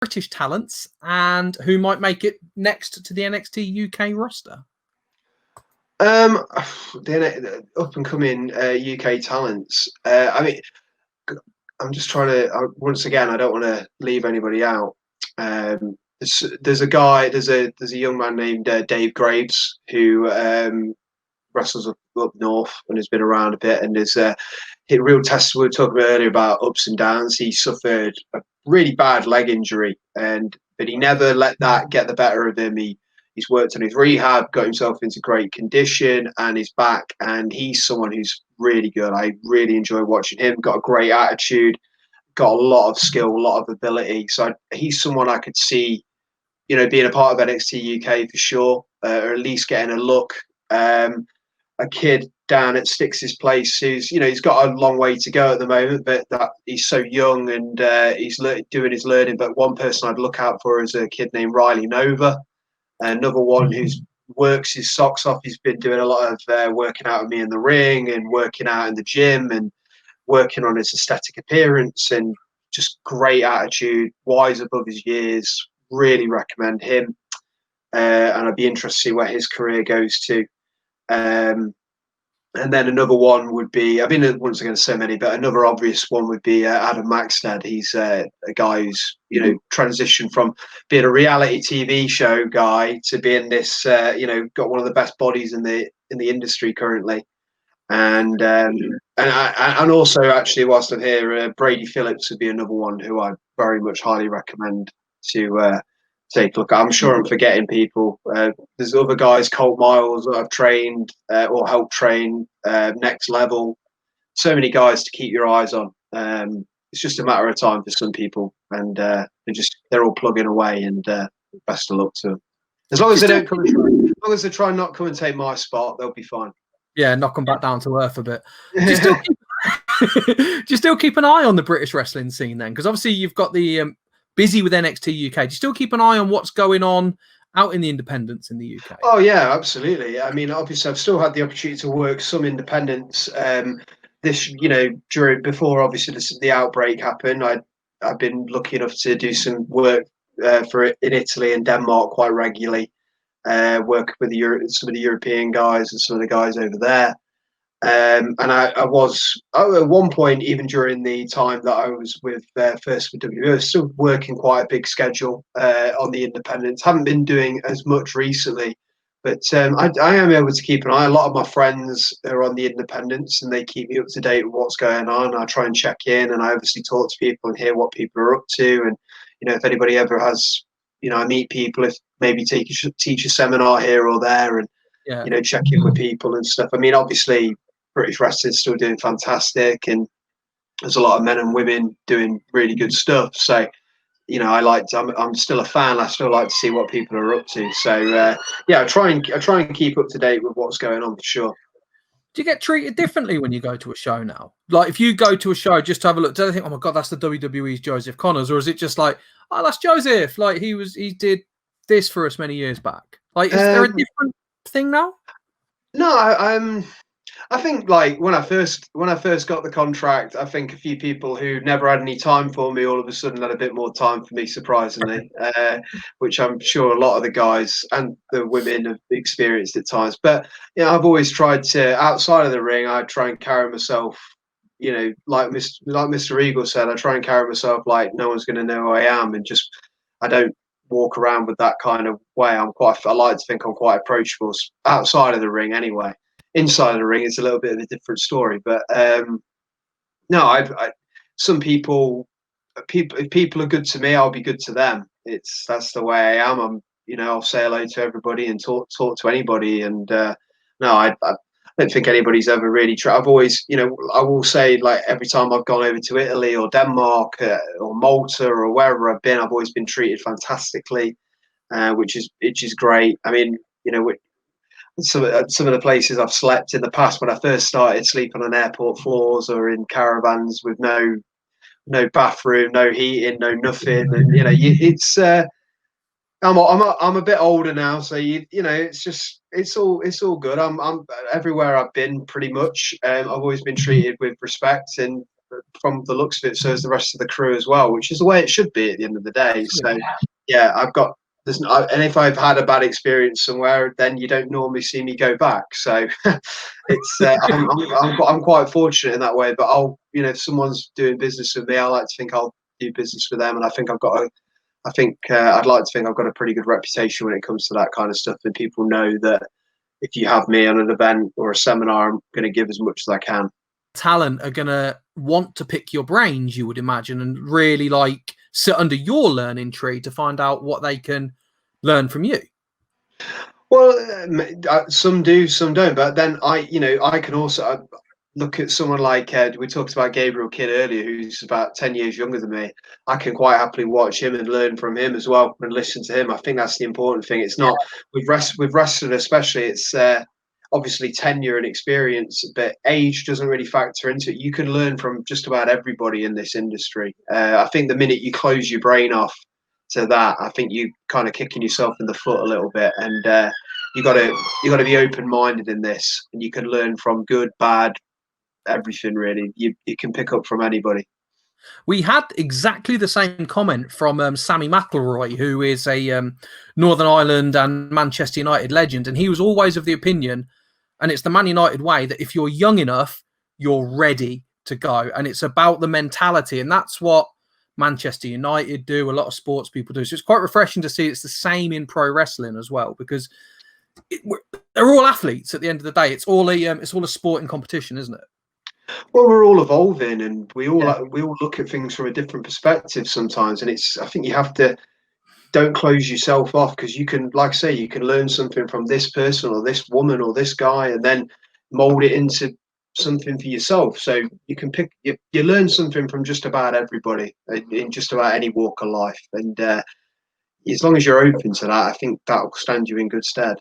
British talents and who might make it next to the NXT UK roster? The up and coming UK talents. I mean, I'm just trying to. Once again, I don't want to leave anybody out. There's a young man named Dave Graves who wrestles up north and has been around a bit and is hit real tests. We were talking earlier about ups and downs. He suffered a really bad leg injury, but he never let that get the better of him. He's worked on his rehab, got himself into great condition, and he's back. And he's someone who's really good. I really enjoy watching him. Got a great attitude, got a lot of skill, a lot of ability. So he's someone I could see, being a part of NXT UK for sure, or at least getting a look. A kid down at Styx's place who's, he's got a long way to go at the moment, but that he's so young and he's doing his learning. But one person I'd look out for is a kid named Riley Nova, another one who's works his socks off. He's been doing a lot of working out with me in the ring and working out in the gym and working on his aesthetic appearance and just great attitude, wise above his years. Really recommend him. And I'd be interested to see where his career goes to. And then another one would be, I've been once again so many, but another obvious one would be Adam Maxted. He's a guy who's transitioned from being a reality TV show guy to being this got one of the best bodies in the industry currently. And also actually whilst I'm here, Brady Phillips would be another one who I very much highly recommend to take a look. I'm sure I'm forgetting people. There's other guys, Colt Miles, that I've trained or helped train, Next Level. So many guys to keep your eyes on. It's just a matter of time for some people, and they're all plugging away. And best of luck to them. As long as they don't come, as long as they try and not come and take my spot, they'll be fine. Yeah, knock them back down to earth a bit. Do you still keep an eye on the British wrestling scene then? Because obviously you've got the busy with NXT UK. Do you still keep an eye on what's going on out in the independents in the UK? Oh yeah, absolutely. I mean, obviously I've still had the opportunity to work some independents. Before obviously the outbreak happened, I've been lucky enough to do some work in Italy and Denmark quite regularly. Work with some of the European guys and some of the guys over there. And I was at one point, even during the time that I was with first with WWE, I was still working quite a big schedule on the independents. Haven't been doing as much recently, but I am able to keep an eye. A lot of my friends are on the independents and they keep me up to date with what's going on. I try and check in, and I obviously talk to people and hear what people are up to. And if anybody ever has, I meet people, if maybe teach a seminar here or there, and check in with people and stuff. I mean, obviously British wrestling is still doing fantastic, and there's a lot of men and women doing really good stuff. So, I'm still a fan. I still like to see what people are up to. So, I try and keep up to date with what's going on for sure. Do you get treated differently when you go to a show now? Like, if you go to a show just to have a look, do they think, oh my God, that's the WWE's Joseph Connors? Or is it just like, oh, that's Joseph. Like, he did this for us many years back. Like, is there a different thing now? No, I think like when I first got the contract, I think a few people who never had any time for me all of a sudden had a bit more time for me, surprisingly, which I'm sure a lot of the guys and the women have experienced at times. But I've always tried to, outside of the ring, I try and carry myself, like Mr. Eagle said, I try and carry myself like no one's going to know who I am, and just I don't walk around with that kind of way. I like to think I'm quite approachable outside of the ring anyway. Inside the ring, it's a little bit of a different story, but no, some people, if people are good to me, I'll be good to them. That's the way I am. I'll say hello to everybody and talk to anybody, and no, I don't think anybody's ever really tried. I've always, I will say, like every time I've gone over to Italy or Denmark or Malta or wherever I've been, I've always been treated fantastically, which is great. I mean, some of the places I've slept in the past when I first started sleeping on airport floors or in caravans with no bathroom, no heating, no nothing, and it's I'm a bit older now, so it's all good. I'm everywhere I've been pretty much. I've always been treated with respect, and from the looks of it, so is the rest of the crew as well, which is the way it should be at the end of the day. So yeah, I've got and if I've had a bad experience somewhere, then you don't normally see me go back. So it's I'm quite fortunate in that way. But I'll, you know, if someone's doing business with me, I like to think I'll do business with them, and I think I've got I'd like to think I've got a pretty good reputation when it comes to that kind of stuff, and people know that if you have me on an event or a seminar, I'm going to give as much as I can. Talent are going to want to pick your brains, you would imagine, and really like sit under your learning tree to find out what they can learn from you. Well, some do, some don't. But then I can also look at someone like we talked about Gabriel Kidd earlier, who's about 10 years younger than me. I can quite happily watch him and learn from him as well and listen to him. I think that's the important thing. It's not with wrestling especially. It's obviously tenure and experience, but age doesn't really factor into it. You can learn from just about everybody in this industry. I think the minute you close your brain off to that, I think you kind of kicking yourself in the foot a little bit. And you got to be open minded in this, and you can learn from good, bad, everything really. You can pick up from anybody. We had exactly the same comment from Sammy McElroy, who is a Northern Ireland and Manchester United legend, and he was always of the opinion, and it's the Man United way, that if you're young enough, you're ready to go, and it's about the mentality, and that's what Manchester United do. A lot of sports people do. So it's quite refreshing to see it's the same in pro wrestling as well, because they're all athletes at the end of the day. It's all a sporting competition, isn't it? Well, we're all evolving, and we all look at things from a different perspective sometimes. And I think you have to don't close yourself off, because you can, like I say, you can learn something from this person or this woman or this guy, and then mold it into something for yourself. So you can you learn something from just about everybody in just about any walk of life. And as long as you're open to that, I think that will stand you in good stead.